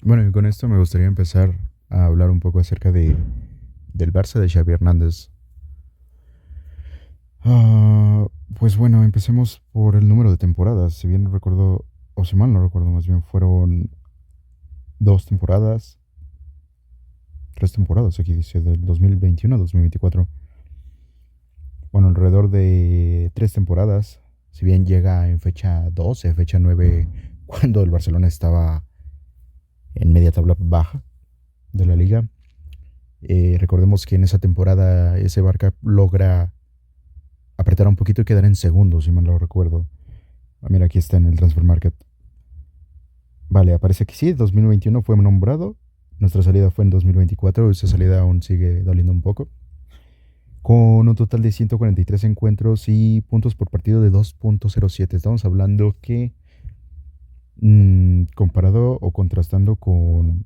Bueno, y con esto me gustaría empezar a hablar un poco acerca del Barça de Xavi Hernández. Ah, pues bueno, empecemos por el número de temporadas. Si bien no recuerdo, o si mal no recuerdo, más bien fueron dos temporadas, tres temporadas, aquí dice, del 2021 a 2024. Bueno, alrededor de tres temporadas. Si bien llega en fecha 12, fecha 9, cuando el Barcelona estaba en media tabla baja de la liga. Recordemos que en esa temporada ese Barca logra apretar un poquito y quedar en segundo, si mal lo recuerdo. Ah, mira, aquí está en el Transfer Market. Vale, aparece que sí, 2021 fue nombrado. Nuestra salida fue en 2024. Esa salida aún sigue doliendo un poco. Con un total de 143 encuentros y puntos por partido de 2.07. Estamos hablando que, comparado o contrastando con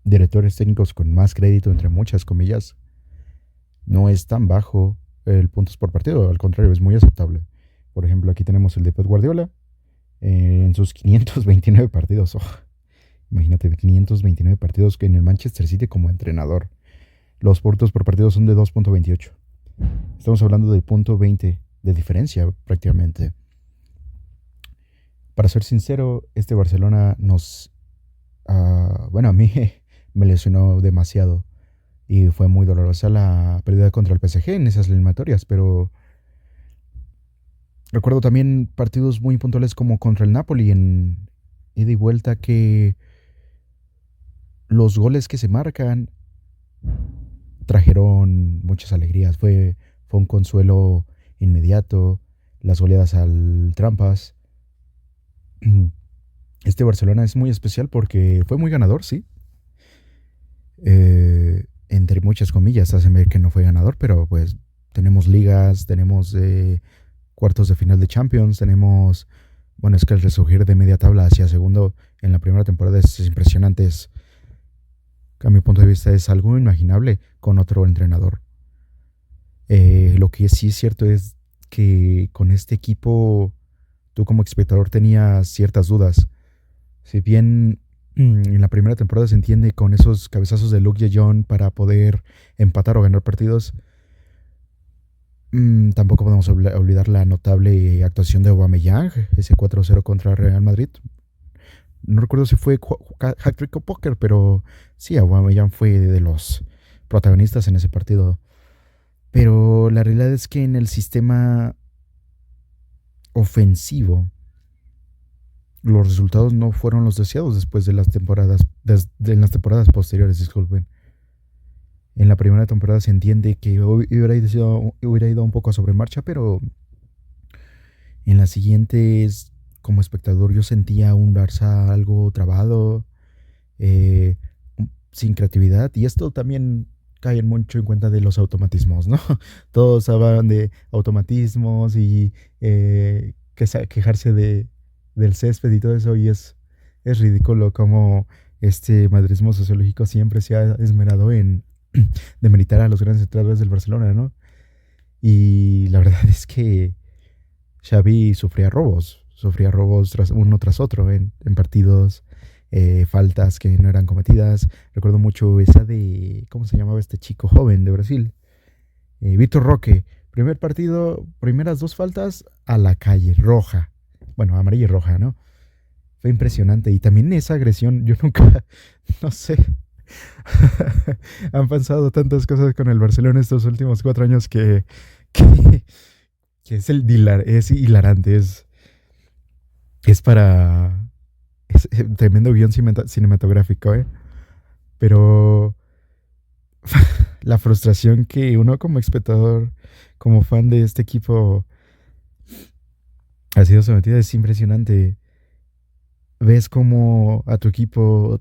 directores técnicos con más crédito, entre muchas comillas, no es tan bajo el puntos por partido. Al contrario, es muy aceptable. Por ejemplo, aquí tenemos el de Pep Guardiola, en sus 529 partidos. Oh, imagínate, 529 partidos en el Manchester City como entrenador. Los puntos por partido son de 2.28. Estamos hablando del punto 20 de diferencia prácticamente. Para ser sincero, este Barcelona bueno, a mí me lesionó demasiado y fue muy dolorosa la pérdida contra el PSG en esas eliminatorias, pero recuerdo también partidos muy puntuales como contra el Napoli en ida y vuelta, que los goles que se marcan trajeron muchas alegrías. Fue un consuelo inmediato. Las goleadas al Trampas. Este Barcelona es muy especial porque fue muy ganador, sí. Entre muchas comillas hacen ver que no fue ganador, pero pues tenemos ligas, tenemos cuartos de final de Champions, tenemos... Bueno, es que el resurgir de media tabla hacia segundo en la primera temporada es impresionante. A mi punto de vista es algo inimaginable con otro entrenador. Lo que sí es cierto es que con este equipo tú como espectador tenías ciertas dudas. Si bien en la primera temporada se entiende con esos cabezazos de Luke de Jong para poder empatar o ganar partidos, tampoco podemos olvidar la notable actuación de Aubameyang, ese 4-0 contra Real Madrid. No recuerdo si fue hat-trick o póker, pero sí, Aubameyang fue de los protagonistas en ese partido. Pero la realidad es que en el sistema ofensivo los resultados no fueron los deseados después de las temporadas posteriores, disculpen. En la primera temporada se entiende que hubiera ido un poco a sobremarcha, pero en las siguientes, como espectador, yo sentía un Barça algo trabado, eh, sin creatividad, y esto también cae mucho en cuenta de los automatismos, ¿no? Todos hablan de automatismos y quejarse del césped y todo eso, y es ridículo como este madridismo sociológico siempre se ha esmerado en demeritar a los grandes entrenadores del Barcelona, ¿no? Y la verdad es que Xavi sufría robos uno tras otro en partidos, faltas que no eran cometidas. Recuerdo mucho esa de, ¿cómo se llamaba este chico joven de Brasil? Vitor Roque. Primer partido, primeras dos faltas a la calle, roja. Bueno, amarilla y roja, ¿no? Fue impresionante. Y también esa agresión, yo nunca, no sé, han pasado tantas cosas con el Barcelona estos últimos 4 años que, que es hilarante, es para... Es tremendo guión cinematográfico, ¿eh? Pero la frustración que uno como espectador, como fan de este equipo, ha sido sometido es impresionante. Ves como a tu equipo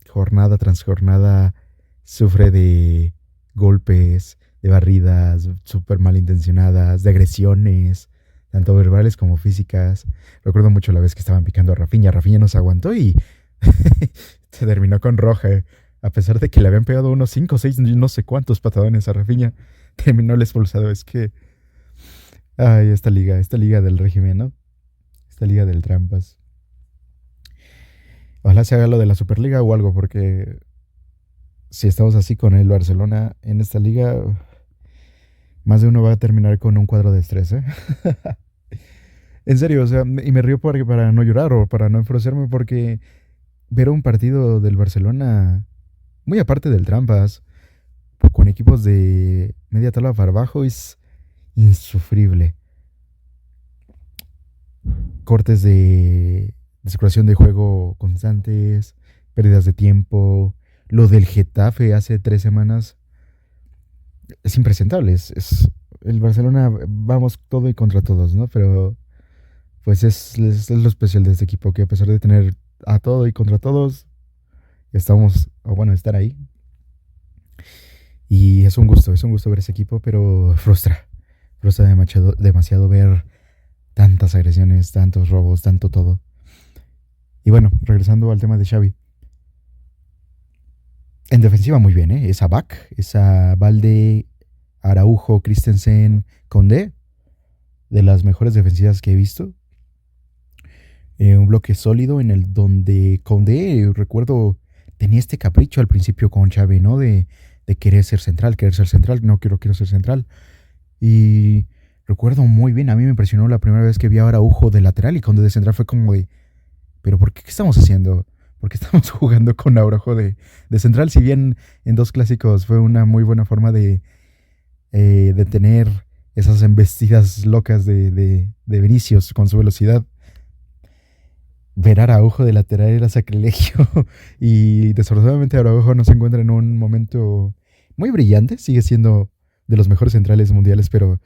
jornada tras jornada sufre de golpes, de barridas súper malintencionadas, de agresiones, tanto verbales como físicas. Recuerdo mucho la vez que estaban picando a Rafinha. Rafinha no se aguantó y se terminó con roja. A pesar de que le habían pegado unos 5 o 6, no sé cuántos patadones a Rafinha, terminó el expulsado. Es que, ay, esta liga del régimen, ¿no? Esta liga del trampas. Ojalá se haga lo de la Superliga o algo, porque si estamos así con el Barcelona en esta liga, más de uno va a terminar con un cuadro de estrés, ¿eh? En serio, o sea, y me río para no llorar o para no enfurecerme, porque ver un partido del Barcelona, muy aparte del trampas, con equipos de media tabla para abajo, es insufrible. Cortes de circulación de juego constantes, pérdidas de tiempo. Lo del Getafe hace 3 semanas es impresentable. El Barcelona, vamos todo y contra todos, ¿no? Pero pues es lo especial de este equipo, que a pesar de tener a todo y contra todos, estamos, o bueno, estar ahí. Y es un gusto ver ese equipo, pero frustra demasiado, demasiado ver tantas agresiones, tantos robos, tanto todo. Y bueno, regresando al tema de Xavi. En defensiva muy bien, ¿eh? Esa back, esa Valde, Araujo, Christensen, Condé, de las mejores defensivas que he visto. Un bloque sólido en el donde Condé, recuerdo, tenía este capricho al principio con Xavi, ¿no? De querer ser central, no quiero ser central. Y recuerdo muy bien, a mí me impresionó la primera vez que vi a Araujo de lateral y Condé de central fue como de, pero ¿por qué? ¿Qué estamos haciendo? ¿Por qué estamos jugando con Araujo de central? Si bien en dos clásicos fue una muy buena forma de tener esas embestidas locas de Vinicius con su velocidad. Ver a Araujo de lateral era sacrilegio. Y desafortunadamente Araujo no se encuentra en un momento muy brillante. Sigue siendo de los mejores centrales mundiales, pero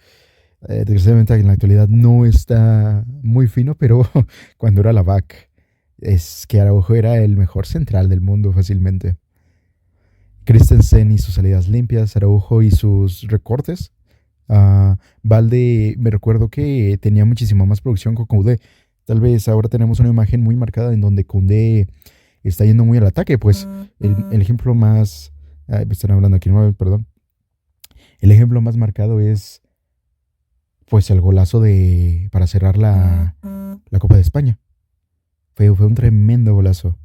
desgraciadamente en la actualidad no está muy fino. Pero cuando era la back, es que Araujo era el mejor central del mundo fácilmente. Christensen y sus salidas limpias, Araujo y sus recortes. Valde, me recuerdo que tenía muchísima más producción con Koundé. Tal vez ahora tenemos una imagen muy marcada en donde Koundé está yendo muy al ataque. Pues el ejemplo más... Ay, me están hablando aquí, no, perdón. El ejemplo más marcado es pues el golazo para cerrar la Copa de España. Fue un tremendo golazo.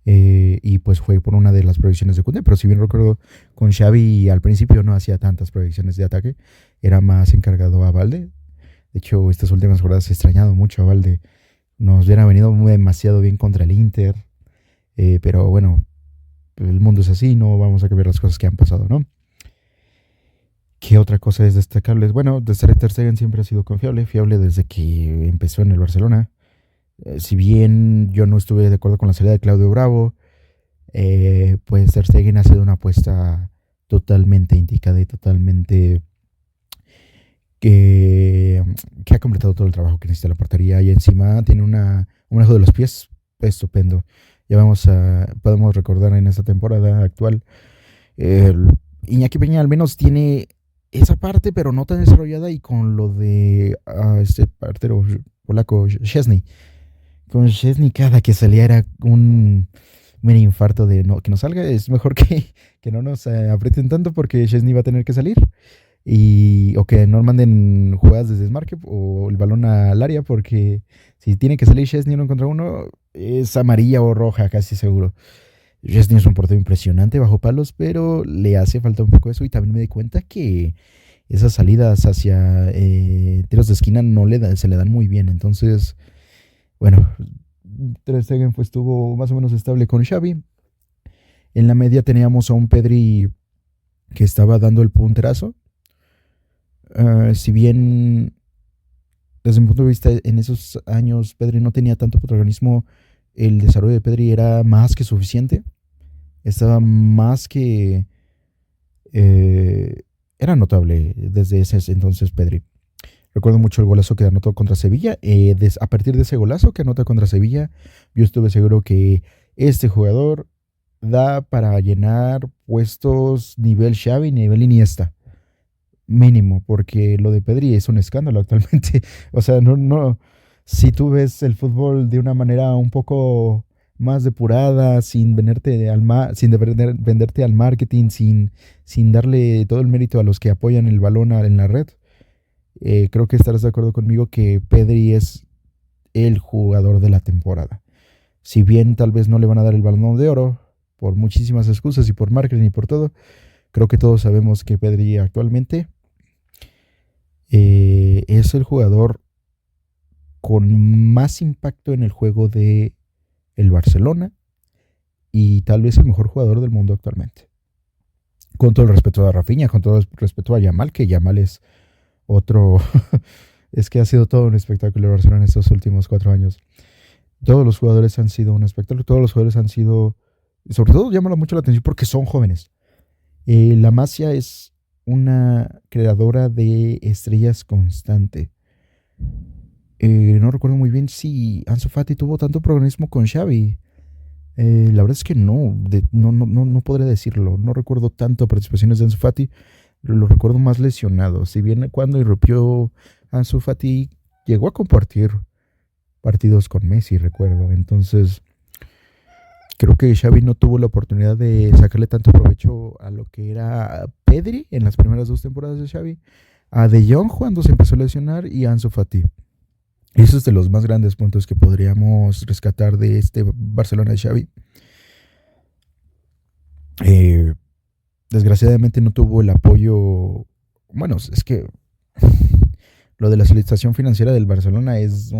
Y pues fue por una de las proyecciones de Koundé. Pero si bien recuerdo, con Xavi al principio no hacía tantas proyecciones de ataque. Era más encargado a Valde. De hecho, estas últimas jornadas he extrañado mucho a Valde. Nos hubiera venido demasiado bien contra el Inter. Pero bueno, el mundo es así. No vamos a cambiar las cosas que han pasado, ¿no? ¿Qué otra cosa es destacable? Bueno, Ter Stegen siempre ha sido confiable. Fiable desde que empezó en el Barcelona. Si bien yo no estuve de acuerdo con la salida de Claudio Bravo, pues Ter Stegen ha sido una apuesta totalmente indicada y totalmente que, que ha completado todo el trabajo que necesita la portería y encima tiene un manejo de los pies estupendo. Podemos recordar en esta temporada actual, Iñaki Peña al menos tiene esa parte, pero no tan desarrollada, y con lo de este partero polaco, Szczesny. Con Szczesny cada que salía era un mini infarto de no, que no salga. Es mejor que no nos aprieten tanto porque Szczesny va a tener que salir. O que no manden jugadas desde desmarque o el balón al área, porque si tiene que salir Szczesny uno contra uno, es amarilla o roja casi seguro. Szczesny es un portero impresionante bajo palos, pero le hace falta un poco eso. Y también me di cuenta que esas salidas hacia tiros de esquina se le dan muy bien. Entonces, bueno, Ter Stegen estuvo más o menos estable con Xavi. En la media teníamos a un Pedri que estaba dando el punterazo. Si bien desde mi punto de vista en esos años Pedri no tenía tanto protagonismo, el desarrollo de Pedri era más que suficiente. Estaba más que... era notable desde ese entonces Pedri. Recuerdo mucho el golazo que anotó contra Sevilla. A partir de ese golazo que anota contra Sevilla, yo estuve seguro que este jugador da para llenar puestos nivel Xavi, nivel Iniesta. Mínimo, porque lo de Pedri es un escándalo actualmente. O sea, no. Si tú ves el fútbol de una manera un poco más depurada, sin venderte al marketing, sin darle todo el mérito a los que apoyan el balón en la red, creo que estarás de acuerdo conmigo que Pedri es el jugador de la temporada. Si bien tal vez no le van a dar el Balón de Oro por muchísimas excusas y por marketing y por todo, creo que todos sabemos que Pedri actualmente es el jugador con más impacto en el juego de el Barcelona y tal vez el mejor jugador del mundo actualmente. Con todo el respeto a Rafinha, con todo el respeto a Yamal, que Yamal es otro... es que ha sido todo un espectáculo el Barcelona en estos últimos 4 años. Todos los jugadores han sido un espectáculo, todos los jugadores han sido... Sobre todo llama mucho la atención porque son jóvenes. La Masia es una creadora de estrellas constante. No recuerdo muy bien si Ansu Fati tuvo tanto protagonismo con Xavi. La verdad es que no podría decirlo. No recuerdo tanto participaciones de Ansu Fati. Lo recuerdo más lesionado. Si bien cuando irrumpió Ansu Fati, llegó a compartir partidos con Messi, recuerdo. Entonces, creo que Xavi no tuvo la oportunidad de sacarle tanto provecho a lo que era Pedri en las primeras 2 temporadas de Xavi, a De Jong cuando se empezó a lesionar y a Ansu Fati. Eso es de los más grandes puntos que podríamos rescatar de este Barcelona de Xavi. Desgraciadamente no tuvo el apoyo. Bueno, es que lo de la solicitación financiera del Barcelona es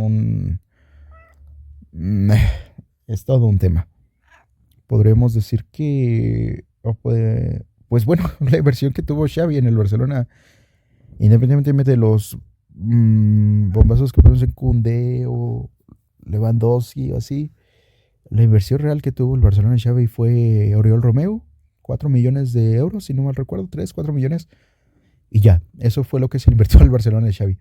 es todo un tema. Podríamos decir que pues bueno, la inversión que tuvo Xavi en el Barcelona, independientemente de los bombazos que ponemos en Koundé o Lewandowski o así, la inversión real que tuvo el Barcelona en Xavi fue Oriol Romeu, 4 millones de euros, si no mal recuerdo, 3, 4 millones, y ya, eso fue lo que se invirtió el Barcelona en Xavi.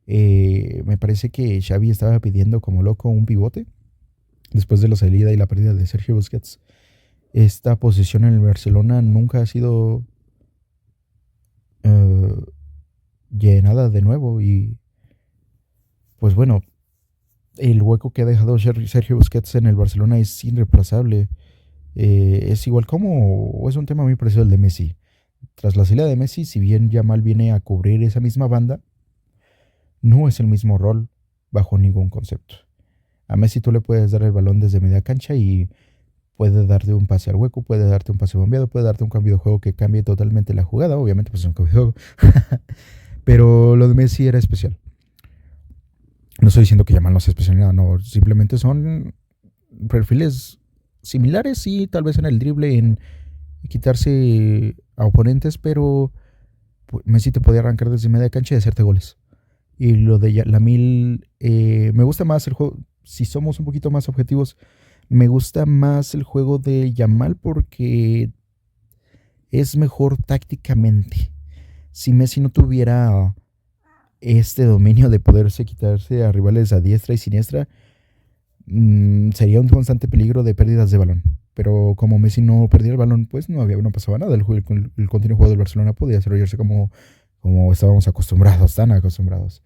Me parece que Xavi estaba pidiendo como loco un pivote, después de la salida y la pérdida de Sergio Busquets. Esta posición en el Barcelona nunca ha sido llenada de nuevo y pues bueno, el hueco que ha dejado Sergio Busquets en el Barcelona es irreemplazable. Es igual como es un tema muy parecido al de Messi. Tras la salida de Messi, si bien Yamal viene a cubrir esa misma banda, no es el mismo rol bajo ningún concepto. A Messi tú le puedes dar el balón desde media cancha y puede darte un pase al hueco, puede darte un pase bombeado, puede darte un cambio de juego que cambie totalmente la jugada. Obviamente pues es un cambio de juego. Pero lo de Messi era especial. No estoy diciendo que Yamal no sea especial, no. Simplemente son perfiles similares y tal vez en el drible, en quitarse a oponentes, pero Messi te podía arrancar desde media cancha y hacerte goles. Y lo de Lamil, me gusta más el juego, si somos un poquito más objetivos, me gusta más el juego de Yamal porque es mejor tácticamente. Si Messi no tuviera este dominio de poderse quitarse a rivales a diestra y siniestra, sería un constante peligro de pérdidas de balón. Pero como Messi no perdía el balón, pues no pasaba nada. El continuo juego del Barcelona podía desarrollarse como estábamos acostumbrados, tan acostumbrados.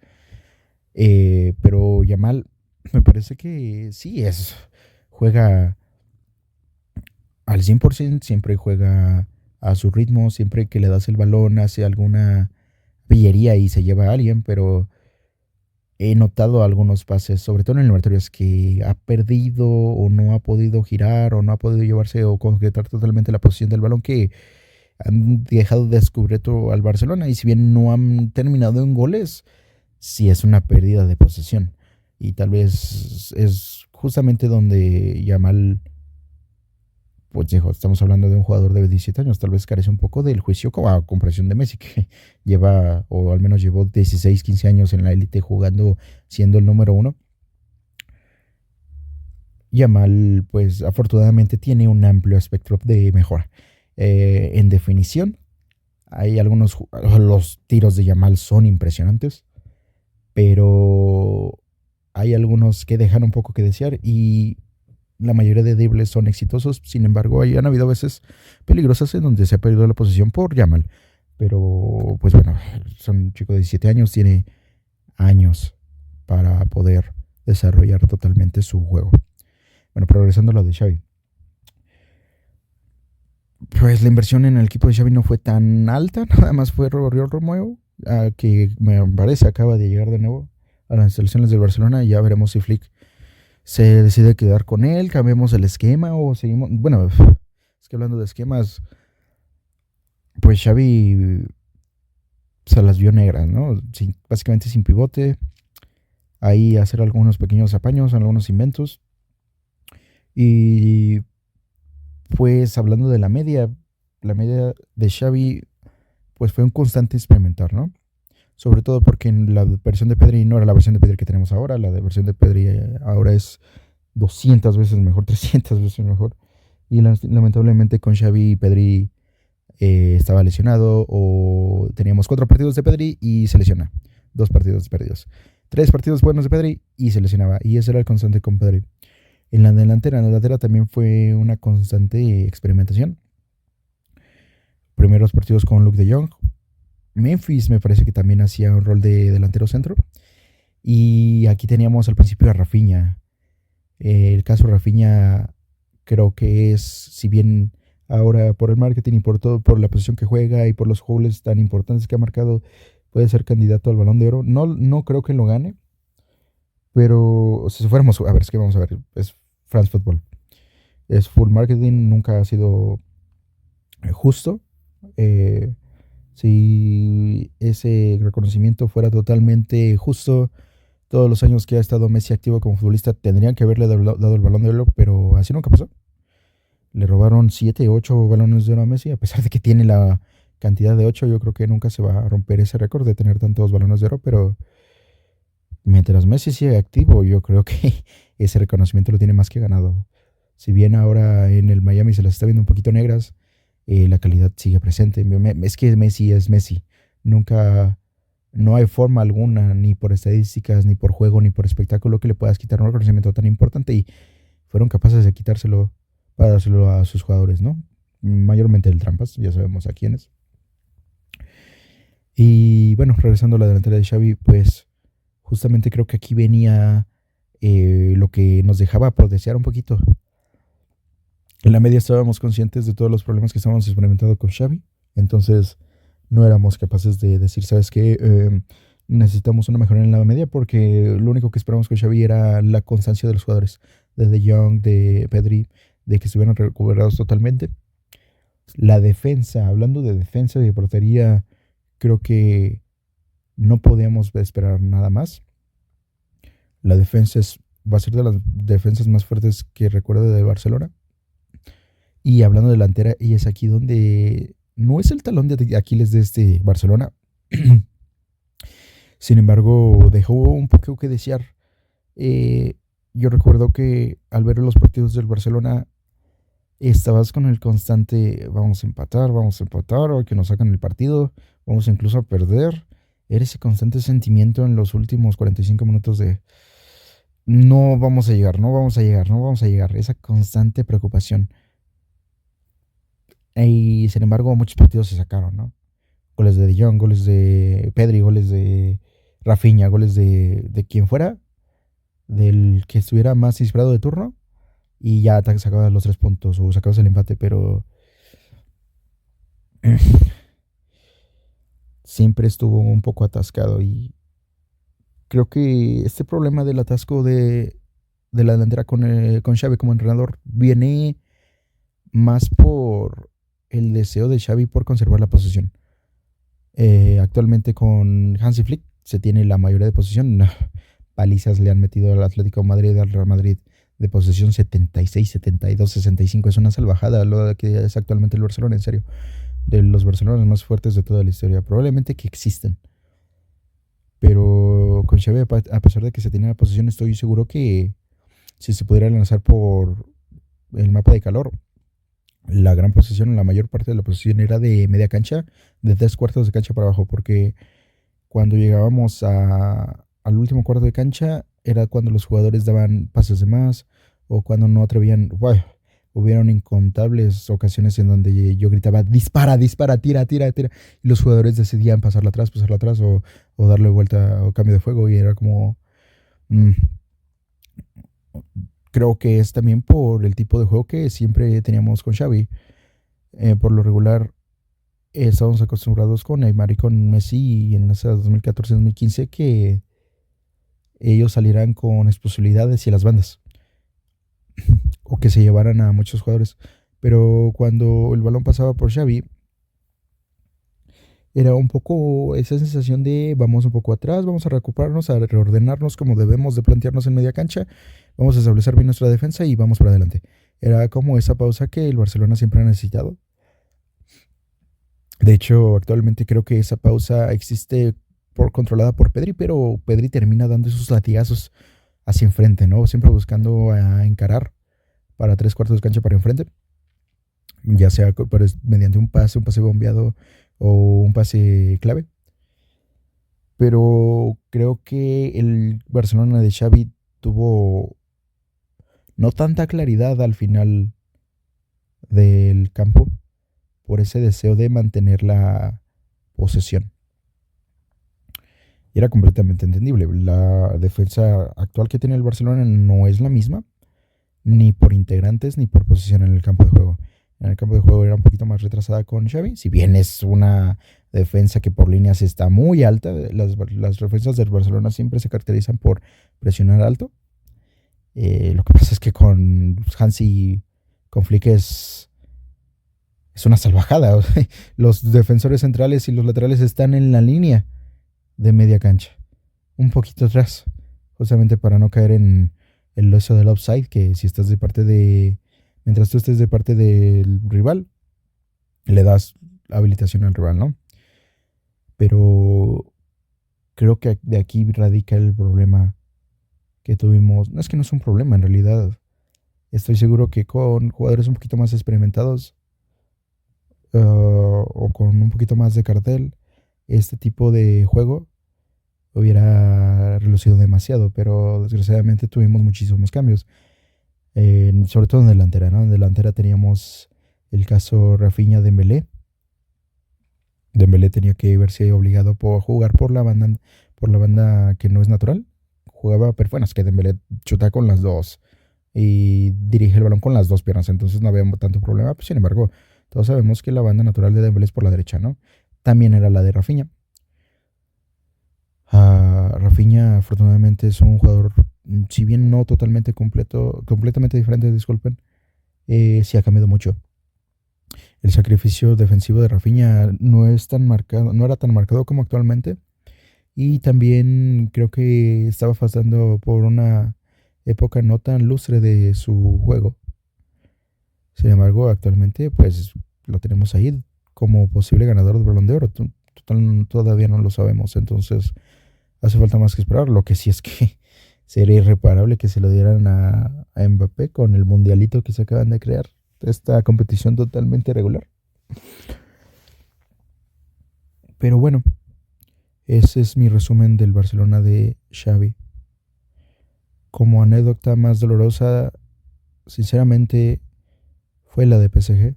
Pero Yamal, me parece que sí juega al 100%, siempre juega a su ritmo, siempre que le das el balón hace alguna pillería y se lleva a alguien, pero he notado algunos pases, sobre todo en eliminatorias, que ha perdido o no ha podido girar o no ha podido llevarse o concretar totalmente la posición del balón, que han dejado de descubrir todo al Barcelona, y si bien no han terminado en goles, sí es una pérdida de posesión, y tal vez es justamente donde Yamal, pues dijo, estamos hablando de un jugador de 17 años, tal vez carece un poco del juicio a comparación de Messi, que lleva, o al menos llevó 16, 15 años en la élite jugando, siendo el número 1. Yamal, pues afortunadamente tiene un amplio espectro de mejora. En definición, hay los tiros de Yamal son impresionantes, pero hay algunos que dejan un poco que desear y la mayoría de dribles son exitosos. Sin embargo, han habido veces peligrosas en donde se ha perdido la posición por Yamal. Pero, pues bueno, son un chico de 17 años, tiene años para poder desarrollar totalmente su juego. Bueno, progresando a lo de Xavi. Pues la inversión en el equipo de Xavi no fue tan alta, nada más fue Oriol Romeu, que me parece acaba de llegar de nuevo a las instalaciones del Barcelona, y ya veremos si Flick se decide quedar con él, cambiamos el esquema o seguimos. Bueno, es que hablando de esquemas, pues Xavi se las vio negras, ¿no? Básicamente sin pivote, ahí hacer algunos pequeños apaños, algunos inventos. Y pues hablando de la media de Xavi, pues fue un constante experimentar, ¿no? Sobre todo porque en la versión de Pedri no era la versión de Pedri que tenemos ahora, versión de Pedri ahora es 200 veces mejor, 300 veces mejor. Y lamentablemente con Xavi y Pedri estaba lesionado o teníamos 4 partidos de Pedri y se lesiona. 2 partidos perdidos. 3 partidos buenos de Pedri y se lesionaba. Y ese era el constante con Pedri. En la delantera también fue una constante experimentación. Primeros partidos con Luke de Jong. Memphis me parece que también hacía un rol de delantero centro. Y aquí teníamos al principio a Rafinha. El caso Rafinha creo que es, si bien ahora por el marketing y por todo, por la posición que juega y por los goles tan importantes que ha marcado, puede ser candidato al Balón de Oro. No creo que lo gane, pero si fuéramos, a ver, es que vamos a ver, es France Football. Es full marketing, nunca ha sido justo. Eh, si ese reconocimiento fuera totalmente justo, todos los años que ha estado Messi activo como futbolista tendrían que haberle dado el Balón de Oro, pero así nunca pasó. Le robaron 7, 8 balones de oro a Messi, a pesar de que tiene la cantidad de 8, yo creo que nunca se va a romper ese récord de tener tantos balones de oro, pero mientras Messi sigue activo, yo creo que ese reconocimiento lo tiene más que ganado. Si bien ahora en el Miami se las está viendo un poquito negras, la calidad sigue presente. Es que Messi es Messi. Nunca, no hay forma alguna, ni por estadísticas, ni por juego, ni por espectáculo, que le puedas quitar un reconocimiento tan importante. Y fueron capaces de quitárselo para dárselo a sus jugadores, ¿no? Mayormente el Trampas, ya sabemos a quiénes. Y bueno, regresando a la delantera de Xavi, pues justamente creo que aquí venía lo que nos dejaba por desear un poquito. En la media estábamos conscientes de todos los problemas que estábamos experimentando con Xavi, entonces no éramos capaces de decir, ¿sabes qué? Necesitamos una mejora en la media, porque lo único que esperamos con Xavi era la constancia de los jugadores, de Jong, de Pedri, de que estuvieran recuperados totalmente. La defensa, hablando de defensa y de portería, creo que no podíamos esperar nada más. La defensa va a ser de las defensas más fuertes que recuerdo de Barcelona. Y hablando de delantera, y es aquí donde no es el talón de Aquiles de este Barcelona. Sin embargo, dejó un poco que desear. Yo recuerdo que al ver los partidos del Barcelona, estabas con el constante, vamos a empatar, o que nos sacan el partido, vamos incluso a perder. Era ese constante sentimiento en los últimos 45 minutos de no vamos a llegar, no vamos a llegar, no vamos a llegar. Esa constante preocupación. Y sin embargo, muchos partidos se sacaron, ¿no? Goles de Jong, goles de Pedri, goles de Rafinha, goles de quien fuera, del que estuviera más inspirado de turno, y ya sacabas los 3 puntos o sacabas el empate, pero siempre estuvo un poco atascado. Y creo que este problema del atasco de la delantera con Xavi como entrenador viene más por el deseo de Xavi por conservar la posesión. Actualmente con Hansi Flick se tiene la mayoría de posesión. Palizas le han metido al Atlético de Madrid, al Real Madrid, de posesión 76, 72, 65. Es una salvajada lo que es actualmente el Barcelona, en serio. De los Barcelonas más fuertes de toda la historia, probablemente que existen. Pero con Xavi, a pesar de que se tiene la posesión, estoy seguro que si se pudiera lanzar por el mapa de calor, la gran posesión, la mayor parte de la posesión era de media cancha, de 3 cuartos de cancha para abajo, porque cuando llegábamos al último cuarto de cancha era cuando los jugadores daban pases de más o cuando no atrevían. Bueno, hubieron incontables ocasiones en donde yo gritaba dispara, dispara, tira, tira, tira, y los jugadores decidían pasarla atrás o darle vuelta o cambio de fuego, y era como mm, creo que es también por el tipo de juego que siempre teníamos con Xavi. Por lo regular estábamos acostumbrados con Neymar y con Messi en ese 2014-2015 que ellos salieran con explosividades y las bandas. o que se llevaran a muchos jugadores. Pero cuando el balón pasaba por Xavi, era un poco esa sensación de vamos un poco atrás, vamos a recuperarnos, a reordenarnos como debemos de plantearnos en media cancha, vamos a establecer bien nuestra defensa y vamos para adelante. Era como esa pausa que el Barcelona siempre ha necesitado. De hecho, actualmente creo que esa pausa existe controlada por Pedri, pero Pedri termina dando esos latigazos hacia enfrente, ¿no? Siempre buscando a encarar para tres cuartos de cancha para enfrente, ya sea mediante un pase bombeado o un pase clave. Pero creo que el Barcelona de Xavi tuvo no tanta claridad al final del campo por ese deseo de mantener la posesión. Y era completamente entendible. La defensa actual que tiene el Barcelona no es la misma, ni por integrantes ni por posición en el campo de juego. En el campo de juego era un poquito más retrasada con Xavi, si bien es una defensa que por líneas está muy alta. Las defensas del Barcelona siempre se caracterizan por presionar alto. Lo que pasa es que con Hansi, con Flick es una salvajada. Los defensores centrales y los laterales están en la línea de media cancha, un poquito atrás, justamente para no caer en el oso del offside, que si estás de parte de, mientras tú estés de parte del rival, le das habilitación al rival, ¿no? Pero creo que de aquí radica el problema que tuvimos. No es que no es un problema, en realidad. Estoy seguro que con jugadores un poquito más experimentados o con un poquito más de cartel, este tipo de juego hubiera relucido demasiado, pero desgraciadamente tuvimos muchísimos cambios, sobre todo en delantera, ¿no? En delantera teníamos el caso Rafinha-Dembélé. Dembélé tenía que verse obligado por jugar por la banda que no es natural. Jugaba, pero bueno, es que Dembélé chuta con las dos y dirige el balón con las dos piernas, entonces no había tanto problema. Pues, sin embargo, todos sabemos que la banda natural de Dembélé es por la derecha, ¿no? También era la de Rafinha. Rafinha afortunadamente es un jugador, si bien no totalmente completamente diferente, disculpen, sí ha cambiado mucho. El sacrificio defensivo de Rafinha no es tan marcado, no era tan marcado como actualmente. Y también creo que estaba pasando por una época no tan lustre de su juego. Sin embargo, actualmente pues lo tenemos ahí como posible ganador del Balón de Oro. Todavía no lo sabemos, entonces hace falta más que esperar. Lo que sí es que sería irreparable que se lo dieran a Mbappé con el mundialito que se acaban de crear. Esta competición totalmente regular. Pero bueno, ese es mi resumen del Barcelona de Xavi. Como anécdota más dolorosa, sinceramente, fue la de PSG.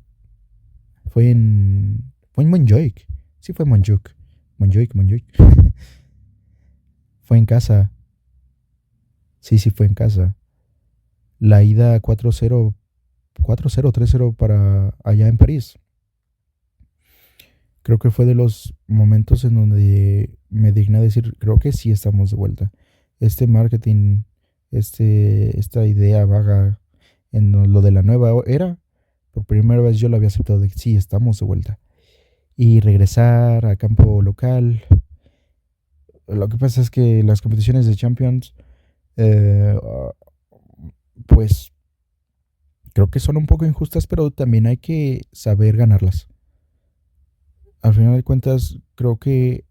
Fue en Montjuic. Sí, fue Montjuic. Montjuic. Fue en casa. Sí, fue en casa. La ida 4-0, 4-0, 3-0 para allá en París. Creo que fue de los momentos en donde me digna decir, creo que sí estamos de vuelta. Este marketing, esta idea vaga en lo de la nueva era, por primera vez yo lo había aceptado de que sí, estamos de vuelta. Y regresar a campo local. Lo que pasa es que las competiciones de Champions, eh, pues creo que son un poco injustas, pero también hay que saber ganarlas. Al final de cuentas, creo que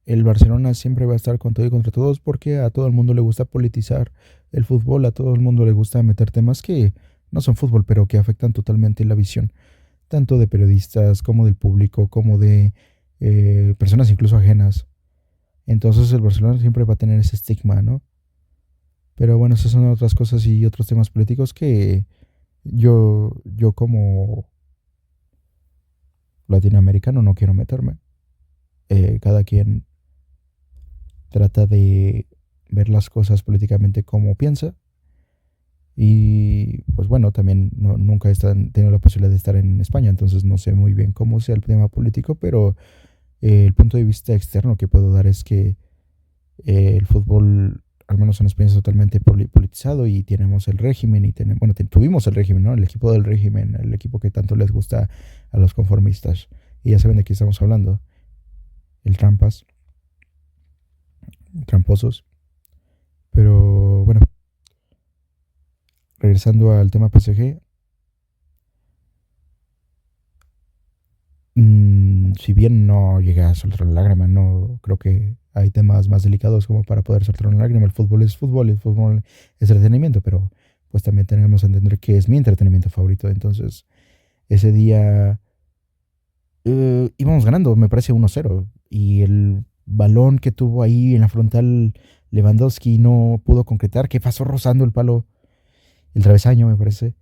el Barcelona siempre va a estar con todo y contra todos porque a todo el mundo le gusta politizar el fútbol, a todo el mundo le gusta meter temas que no son fútbol, pero que afectan totalmente la visión, tanto de periodistas como del público, como de personas incluso ajenas. Entonces el Barcelona siempre va a tener ese estigma, ¿no? Pero bueno, esas son otras cosas y otros temas políticos que yo como latinoamericano no quiero meterme. Cada quien trata de ver las cosas políticamente como piensa. Y pues bueno, también nunca he tenido la posibilidad de estar en España, entonces no sé muy bien cómo sea el tema político, pero el punto de vista externo que puedo dar es que el fútbol al menos en España, es totalmente politizado y tenemos el régimen y bueno, tuvimos el régimen, ¿no? El equipo del régimen, el equipo que tanto les gusta a los conformistas. Y ya saben de qué estamos hablando. El trampas, tramposos. Pero bueno, regresando al tema PSG, si bien no llega a soltar la lágrima, no creo que hay temas más delicados como para poder soltar una lágrima. El fútbol es fútbol, el fútbol es entretenimiento, pero pues también tenemos que entender que es mi entretenimiento favorito. Entonces, ese día íbamos ganando, me parece 1-0. Y el balón que tuvo ahí en la frontal Lewandowski no pudo concretar, que pasó rozando el palo, el travesaño, me parece.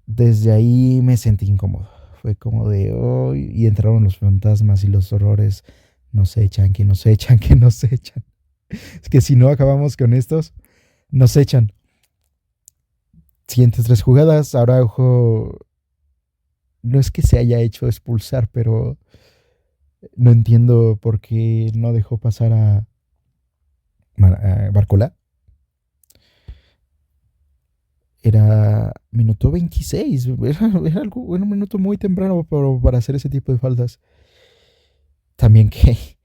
Desde ahí me sentí incómodo. Fue como de, oh, y entraron los fantasmas y los horrores. Nos echan, que nos echan, que nos echan. Es que si no acabamos con estos, nos echan. Siguientes 3 jugadas, Araujo no es que se haya hecho expulsar, pero no entiendo por qué no dejó pasar a Barcola. Era minuto 26. Era un minuto muy temprano para hacer ese tipo de faltas. También que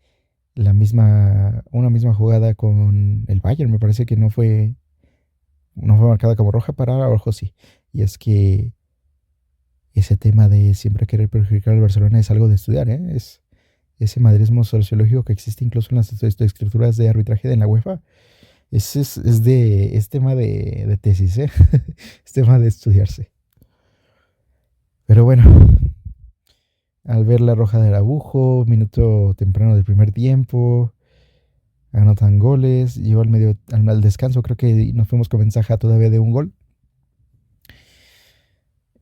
una misma jugada con el Bayern, me parece que no fue marcada como roja, para Araujo sí. Y es que ese tema de siempre querer perjudicar al Barcelona es algo de estudiar, ¿eh? Es ese madrismo sociológico que existe incluso en las escrituras de arbitraje de la UEFA. Es tema de tesis, ¿eh? Es tema de estudiarse. Pero bueno, al ver la roja de Araujo, minuto temprano del primer tiempo, anotan goles, llegó al descanso, creo que nos fuimos con ventaja todavía de un gol.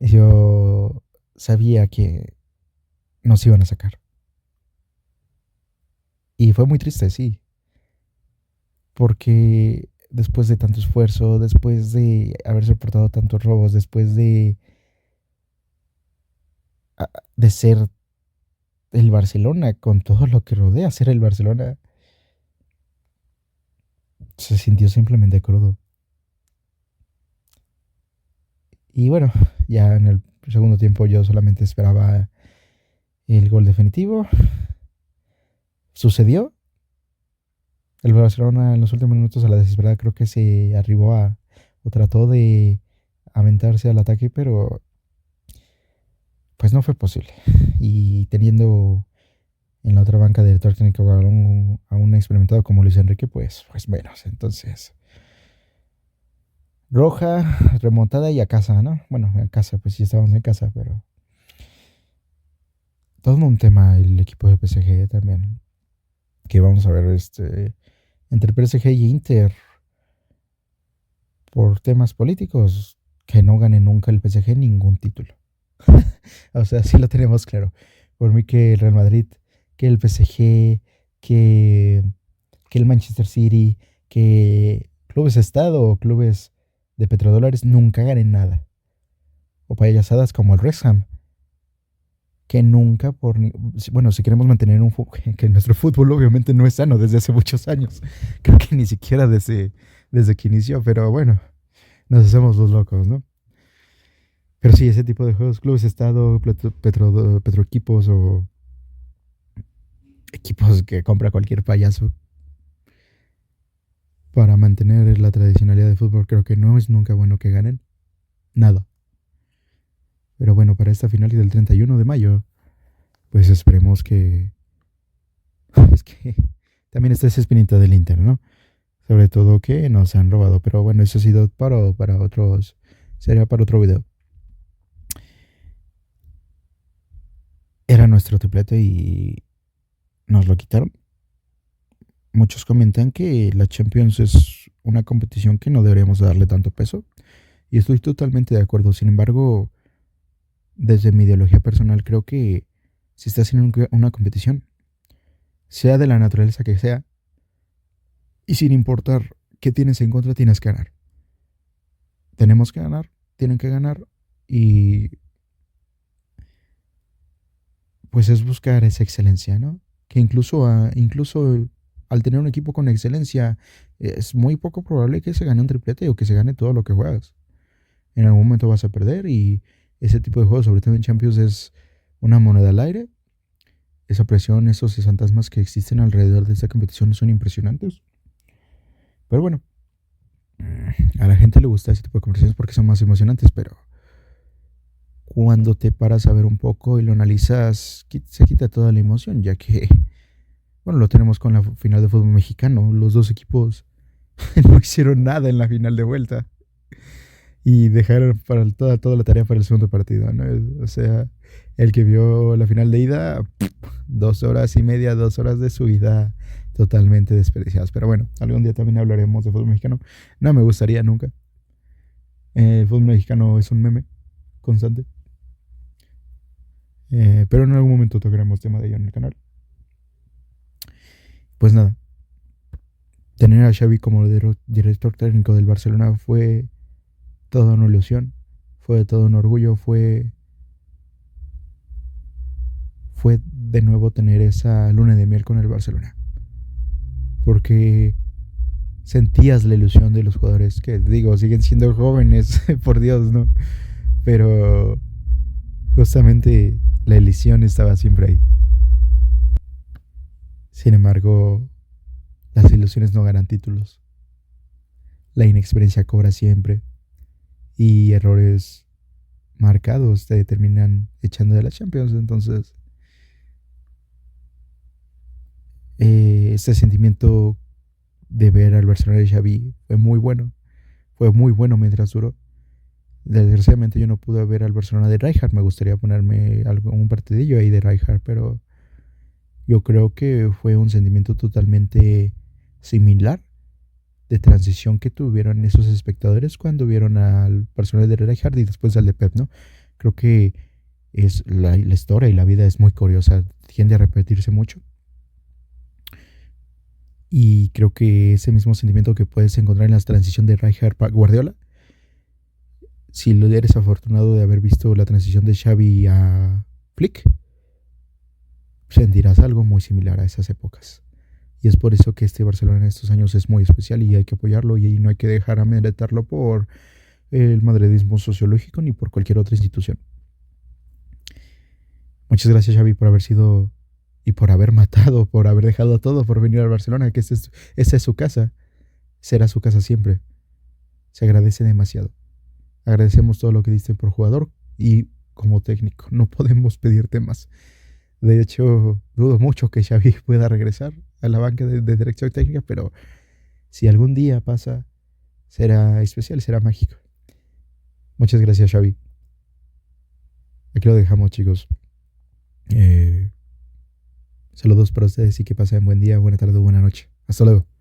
Yo sabía que nos iban a sacar. Y fue muy triste, sí, porque después de tanto esfuerzo, después de haber soportado tantos robos, después de ser el Barcelona, con todo lo que rodea ser el Barcelona, se sintió simplemente crudo. Y bueno, ya en el segundo tiempo yo solamente esperaba el gol definitivo. Sucedió. El Barcelona en los últimos minutos a la desesperada creo que se arribó o trató de aventarse al ataque, pero pues no fue posible. Y teniendo en la otra banca de director técnico a un experimentado como Luis Enrique, pues menos. Entonces, roja, remontada y a casa, ¿no? Bueno, a casa, pues sí estábamos en casa, pero todo un tema el equipo de PSG también. Que vamos a ver entre PSG y Inter por temas políticos, que no gane nunca el PSG ningún título. O sea, sí lo tenemos claro. Por mí que el Real Madrid, que el PSG, que el Manchester City, que clubes Estado o clubes de petrodólares nunca ganen nada. O payasadas como el Wrexham, que nunca bueno, si queremos mantener que nuestro fútbol obviamente no es sano desde hace muchos años. Creo que ni siquiera desde que inició, pero bueno, nos hacemos los locos, ¿no? Pero sí, ese tipo de juegos, clubes Estado, petroequipos o equipos que compra cualquier payaso para mantener la tradicionalidad de fútbol, creo que no es nunca bueno que ganen nada. Pero bueno, para esta final del 31 de mayo, pues esperemos que... Es que también está esa espinita del Inter, ¿no? Sobre todo que nos han robado. Pero bueno, eso ha sido para otros... Sería para otro video. Era nuestro triplete y nos lo quitaron. Muchos comentan que la Champions es una competición que no deberíamos darle tanto peso. Y estoy totalmente de acuerdo. Sin embargo, desde mi ideología personal, creo que si estás en una competición, sea de la naturaleza que sea, y sin importar qué tienes en contra, tienes que ganar. Tenemos que ganar, tienen que ganar, y pues es buscar esa excelencia, ¿no? Que incluso al tener un equipo con excelencia, es muy poco probable que se gane un triplete o que se gane todo lo que juegas. En algún momento vas a perder y ese tipo de juegos, sobre todo en Champions, es una moneda al aire. Esa presión, esos fantasmas que existen alrededor de esta competición son impresionantes. Pero bueno, a la gente le gusta ese tipo de conversaciones porque son más emocionantes, pero cuando te paras a ver un poco y lo analizas, se quita toda la emoción, ya que, bueno, lo tenemos con la final de fútbol mexicano. Los dos equipos no hicieron nada en la final de vuelta y dejaron para toda la tarea para el segundo partido, ¿no? O sea, el que vio la final de ida, 2 horas y media, 2 horas de su vida totalmente desperdiciadas. Pero bueno, algún día también hablaremos de fútbol mexicano. No me gustaría nunca. El fútbol mexicano es un meme constante. Pero en algún momento tocaremos tema de ello en el canal. Pues nada, tener a Xavi como director técnico del Barcelona fue toda una ilusión, fue todo un orgullo, fue de nuevo tener esa luna de miel con el Barcelona. Porque sentías la ilusión de los jugadores que, digo, siguen siendo jóvenes, por Dios, ¿no? Pero justamente la ilusión estaba siempre ahí. Sin embargo, las ilusiones no ganan títulos. La inexperiencia cobra siempre y errores marcados te terminan echando de la Champions. Entonces, este sentimiento de ver al Barcelona de Xavi fue muy bueno. Fue muy bueno mientras duró. Desgraciadamente yo no pude ver al Barcelona de Rijkaard. Me gustaría ponerme un partidillo ahí de Rijkaard, pero yo creo que fue un sentimiento totalmente similar de transición que tuvieron esos espectadores cuando vieron al Barcelona de Rijkaard y después al de Pep, ¿no? Creo que es la historia y la vida es muy curiosa, tiende a repetirse mucho. Y creo que ese mismo sentimiento que puedes encontrar en la transición de Rijkaard a Guardiola, si lo eres afortunado de haber visto la transición de Xavi a Flick, sentirás algo muy similar a esas épocas. Y es por eso que este Barcelona en estos años es muy especial y hay que apoyarlo y no hay que dejar amedrentarlo por el madridismo sociológico ni por cualquier otra institución. Muchas gracias, Xavi, por haber sido y por haber matado, por haber dejado todo, por venir al Barcelona, que esa es su casa, será su casa siempre. Se agradece demasiado. Agradecemos todo lo que diste por jugador y como técnico. No podemos pedirte más. De hecho, dudo mucho que Xavi pueda regresar a la banca de dirección técnica, pero si algún día pasa, será especial, será mágico. Muchas gracias, Xavi. Aquí lo dejamos, chicos. Saludos para ustedes y que pasen buen día, buena tarde o buena noche. Hasta luego.